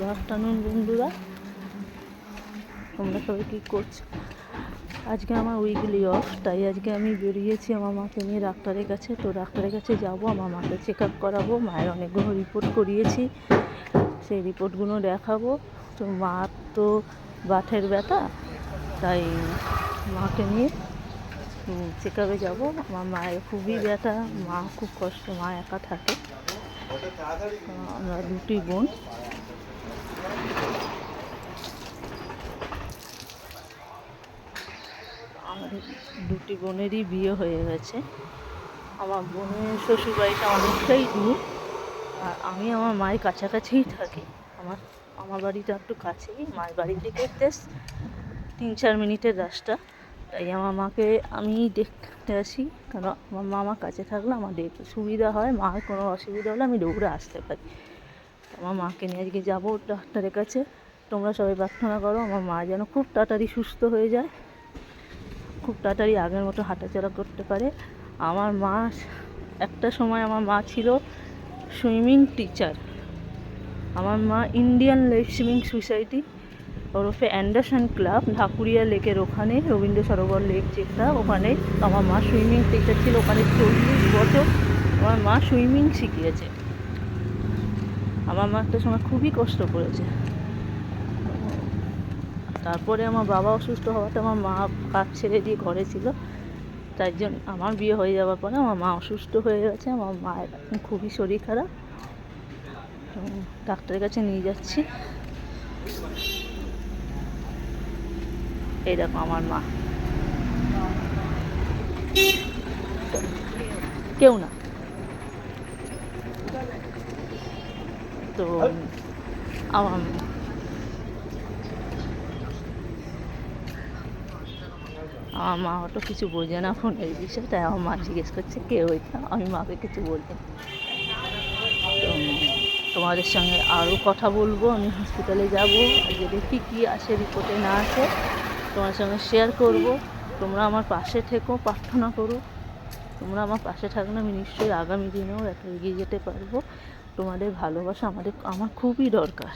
Good afternoon বন্ধুরা, তোমরা সবাই কী করছো? আজকে আমার উইকলি অফ, তাই আজকে আমি বেরিয়েছি আমার মাকে নিয়ে ডাক্তারের কাছে। তো ডাক্তারের কাছে যাবো, আমার মাকে চেক আপ করাবো। মায়ের অনেকগুলো রিপোর্ট করিয়েছি, সেই রিপোর্টগুলো দেখাবো। তো মার তো বাতের ব্যথা, তাই মাকে নিয়ে চেক আপে যাবো। আমার মায়ের খুবই ব্যথা, মা খুব কষ্ট, মা একা থাকে। আমরা দুটি বোন, আমাদের দুটি বোনেরই বিয়ে হয়ে গেছে। আমার বোনের শ্বশুরবাড়িটা অনেকটাই দূর, আর আমি আমার মায়ের কাছাকাছিই থাকি। আমার বাড়িটা একটু কাছেই, মায়ের বাড়ি থেকে জাস্ট 3-4 মিনিটের রাস্তা। তাই আমার মাকে আমি দেখতে আসি, কারণ আমার মা আমার কাছে থাকলে আমার দেখতে সুবিধা হয়। মার কোনো অসুবিধা হলে আমি দৌড়ে আসতে পারি। আমার মাকে নিয়ে আজকে যাবো ডাক্তারের কাছে। তোমরা সবাই প্রার্থনা করো আমার মা যেন খুব তাড়াতাড়ি সুস্থ হয়ে যায়, খুব তাড়াতাড়ি আগের মতো হাঁটাচলা করতে পারে। আমার মা একটা সময় আমার মা ছিল সুইমিং টিচার। আমার মা ইন্ডিয়ান লেক সুইমিং সোসাইটি ওরফে অ্যান্ডারসন ক্লাব, ঢাকুরিয়া লেকের ওখানে, রবীন্দ্র সরোবর লেক যেটা, ওখানে আমার মা সুইমিং টিচার ছিল। ওখানে 40 বছর আমার মা সুইমিং শিখিয়েছে। আমার মা একটা সময় খুবই কষ্ট করেছে। তারপরে আমার বাবা অসুস্থ হওয়াতে আমার মা কাজ ছেড়ে দিয়ে ঘরে ছিল। তাই জন্য আমার বিয়ে হয়ে যাওয়ার পরে আমার মা অসুস্থ হয়ে গেছে। আমার মায়ের খুবই শরীর খারাপ, ডাক্তারের কাছে নিয়ে যাচ্ছি। এই দেখো আমার মা, কেউ না। তো আমার মা অত কিছু বোঝে না ফোনের বিষয়ে, তাই আমার মা জিজ্ঞেস করছে কে ওইটা। আমি মাকে কিছু বলতে, তোমাদের সঙ্গে আরও কথা বলবো। আমি হসপিটালে যাব, আজকে দেখি কী আসে, রিপোর্টে না আসে তোমার সঙ্গে শেয়ার করব। তোমরা আমার পাশে থেকো, প্রার্থনা করো। তোমরা আমার পাশে থাকলে আমি নিশ্চয়ই আগামী দিনেও এত এগিয়ে যেতে পারবো। তোমাদের ভালোবাসা আমার খুবই দরকার।